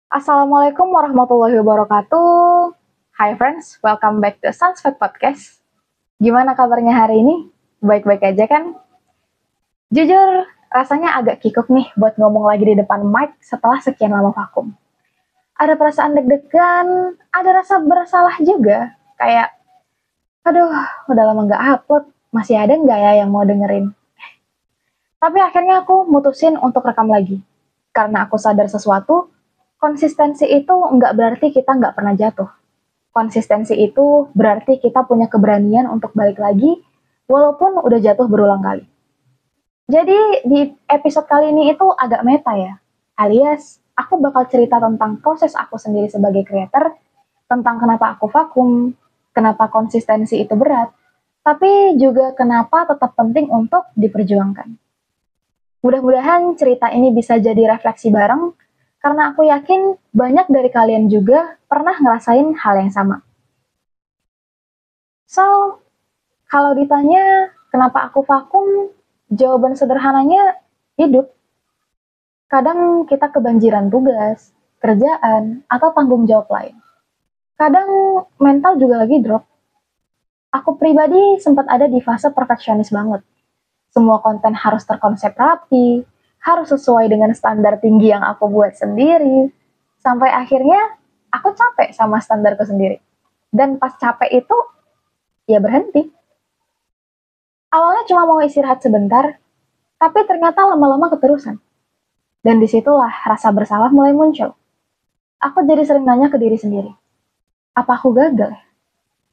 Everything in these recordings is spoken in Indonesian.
Assalamualaikum warahmatullahi wabarakatuh. Hi friends, welcome back to Sunsfed Podcast. Gimana kabarnya hari ini? Baik-baik aja kan? Jujur, rasanya agak kikuk nih buat ngomong lagi di depan mic setelah sekian lama vakum. Ada perasaan deg-degan, ada rasa bersalah juga. Kayak, aduh, udah lama nggak upload, masih ada nggak ya yang mau dengerin? Tapi akhirnya aku mutusin untuk rekam lagi. Karena aku sadar sesuatu, konsistensi itu nggak berarti kita nggak pernah jatuh. Konsistensi itu berarti kita punya keberanian untuk balik lagi, walaupun udah jatuh berulang kali. Jadi di episode kali ini itu agak meta ya, alias aku bakal cerita tentang proses aku sendiri sebagai creator, tentang kenapa aku vakum, kenapa konsistensi itu berat, tapi juga kenapa tetap penting untuk diperjuangkan. Mudah-mudahan cerita ini bisa jadi refleksi bareng, karena aku yakin banyak dari kalian juga pernah ngerasain hal yang sama. So, kalau ditanya kenapa aku vakum, jawaban sederhananya hidup. Kadang kita kebanjiran tugas, kerjaan, atau tanggung jawab lain. Kadang mental juga lagi drop. Aku pribadi sempat ada di fase perfeksionis banget. Semua konten harus terkonsep rapi, harus sesuai dengan standar tinggi yang aku buat sendiri. Sampai akhirnya aku capek sama standarku sendiri. Dan pas capek itu, ya berhenti. Awalnya cuma mau istirahat sebentar, tapi ternyata lama-lama keterusan. Dan disitulah rasa bersalah mulai muncul. Aku jadi sering nanya ke diri sendiri, apa aku gagal?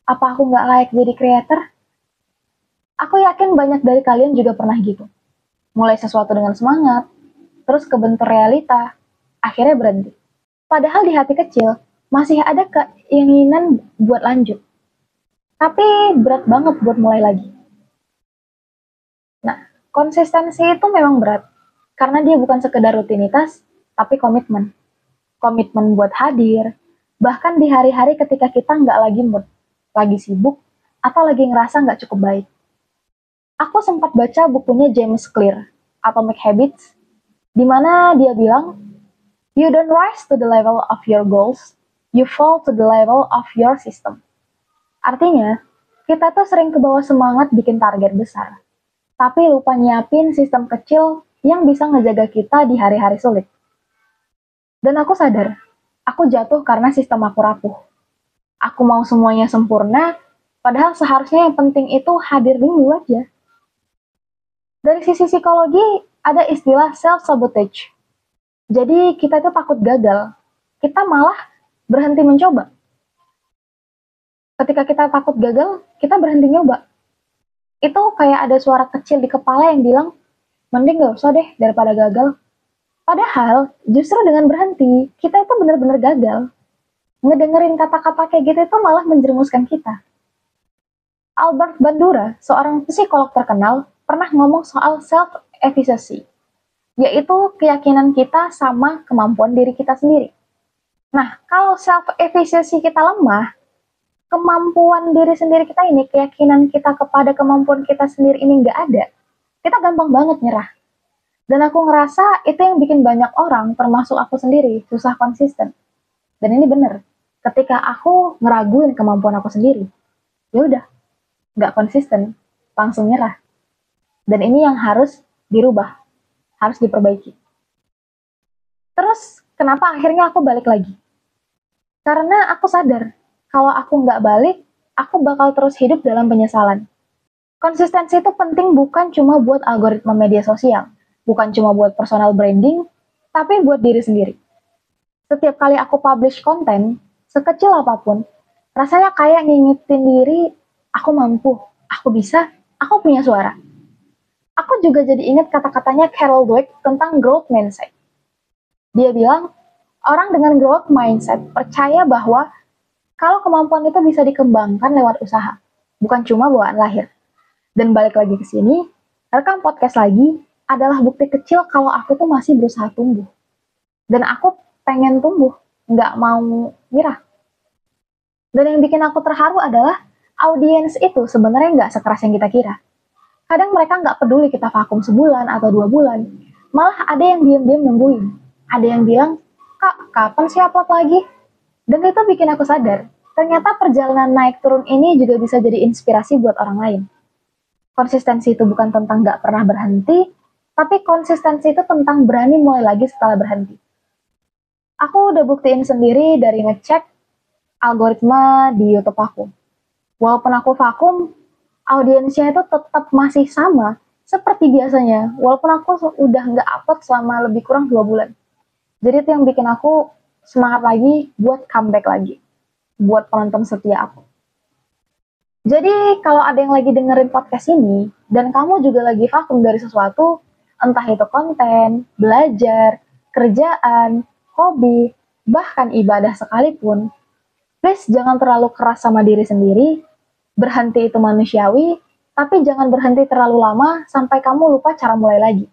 Apa aku nggak layak jadi creator? Aku yakin banyak dari kalian juga pernah gitu. Mulai sesuatu dengan semangat, terus kebentur realita, akhirnya berhenti. Padahal di hati kecil, masih ada keinginan buat lanjut. Tapi berat banget buat mulai lagi. Nah, konsistensi itu memang berat, karena dia bukan sekedar rutinitas, tapi komitmen. Komitmen buat hadir, bahkan di hari-hari ketika kita nggak lagi mood, lagi sibuk, atau lagi ngerasa nggak cukup baik. Aku sempat baca bukunya James Clear, Atomic Habits, di mana dia bilang, you don't rise to the level of your goals, you fall to the level of your system. Artinya, kita tuh sering kebawa semangat bikin target besar, tapi lupa nyiapin sistem kecil yang bisa ngejaga kita di hari-hari sulit. Dan aku sadar, aku jatuh karena sistem aku rapuh. Aku mau semuanya sempurna, padahal seharusnya yang penting itu hadir dulu aja. Dari sisi psikologi, ada istilah self-sabotage. Jadi kita itu takut gagal, kita malah berhenti mencoba. Ketika kita takut gagal, kita berhenti nyoba. Itu kayak ada suara kecil di kepala yang bilang, mending gak usah deh daripada gagal. Padahal, justru dengan berhenti, kita itu benar-benar gagal. Ngedengerin kata-kata kayak gitu itu malah menjerumuskan kita. Albert Bandura, seorang psikolog terkenal, pernah ngomong soal self-efficacy, yaitu keyakinan kita sama kemampuan diri kita sendiri. Nah, kalau self-efficacy kita lemah, kemampuan diri sendiri kita ini, keyakinan kita kepada kemampuan kita sendiri ini nggak ada, kita gampang banget nyerah. Dan aku ngerasa itu yang bikin banyak orang, termasuk aku sendiri, susah konsisten. Dan ini bener, ketika aku ngeraguin kemampuan aku sendiri, ya udah, nggak konsisten, langsung nyerah. Dan ini yang harus dirubah, harus diperbaiki. Terus, kenapa akhirnya aku balik lagi? Karena aku sadar, kalau aku nggak balik, aku bakal terus hidup dalam penyesalan. Konsistensi itu penting bukan cuma buat algoritma media sosial, bukan cuma buat personal branding, tapi buat diri sendiri. Setiap kali aku publish konten, sekecil apapun, rasanya kayak ngingetin diri, aku mampu, aku bisa, aku punya suara. Aku juga jadi ingat kata-katanya Carol Dweck tentang growth mindset. Dia bilang, orang dengan growth mindset percaya bahwa kalau kemampuan itu bisa dikembangkan lewat usaha, bukan cuma bawaan lahir. Dan balik lagi ke sini, rekam podcast lagi adalah bukti kecil kalau aku tuh masih berusaha tumbuh. Dan aku pengen tumbuh, nggak mau nyerah. Dan yang bikin aku terharu adalah audiens itu sebenarnya nggak sekeras yang kita kira. Kadang mereka nggak peduli kita vakum sebulan atau 2 bulan. Malah ada yang diam-diam nungguin. Ada yang bilang, Kak, kapan sih upload lagi? Dan itu bikin aku sadar, ternyata perjalanan naik turun ini juga bisa jadi inspirasi buat orang lain. Konsistensi itu bukan tentang nggak pernah berhenti, tapi konsistensi itu tentang berani mulai lagi setelah berhenti. Aku udah buktiin sendiri dari ngecek algoritma di YouTube aku. Walaupun aku vakum, audiensnya itu tetap masih sama seperti biasanya, walaupun aku udah nggak upload selama lebih kurang 2 bulan. Jadi itu yang bikin aku semangat lagi buat comeback lagi, buat penonton setia aku. Jadi kalau ada yang lagi dengerin podcast ini, dan kamu juga lagi vakum dari sesuatu, entah itu konten, belajar, kerjaan, hobi, bahkan ibadah sekalipun, please jangan terlalu keras sama diri sendiri, berhenti itu manusiawi, tapi jangan berhenti terlalu lama sampai kamu lupa cara mulai lagi.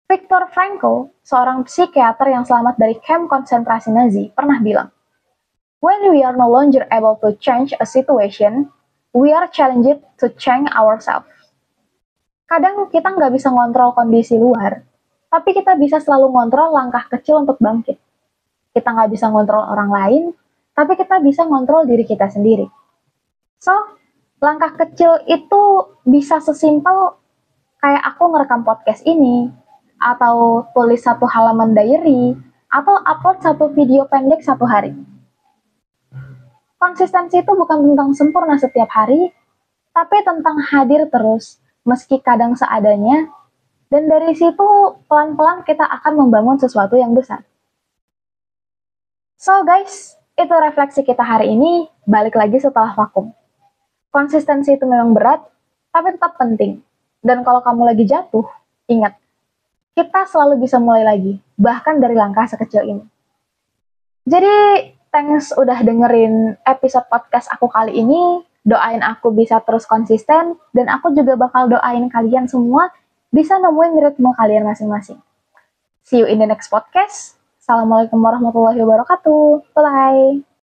Viktor Frankl, seorang psikiater yang selamat dari kamp konsentrasi Nazi, pernah bilang, "When we are no longer able to change a situation, we are challenged to change ourselves." Kadang kita nggak bisa ngontrol kondisi luar, tapi kita bisa selalu ngontrol langkah kecil untuk bangkit. Kita nggak bisa ngontrol orang lain, tapi kita bisa ngontrol diri kita sendiri. So, langkah kecil itu bisa sesimpel kayak aku ngerekam podcast ini, atau tulis 1 halaman diary, atau upload 1 video pendek 1 hari. Konsistensi itu bukan tentang sempurna setiap hari, tapi tentang hadir terus, meski kadang seadanya, dan dari situ pelan-pelan kita akan membangun sesuatu yang besar. So guys, itu refleksi kita hari ini, balik lagi setelah vakum. Konsistensi itu memang berat, tapi tetap penting. Dan kalau kamu lagi jatuh, ingat, kita selalu bisa mulai lagi, bahkan dari langkah sekecil ini. Jadi, thanks udah dengerin episode podcast aku kali ini. Doain aku bisa terus konsisten, dan aku juga bakal doain kalian semua bisa nemuin ritme kalian masing-masing. See you in the next podcast. Assalamualaikum warahmatullahi wabarakatuh. Bye.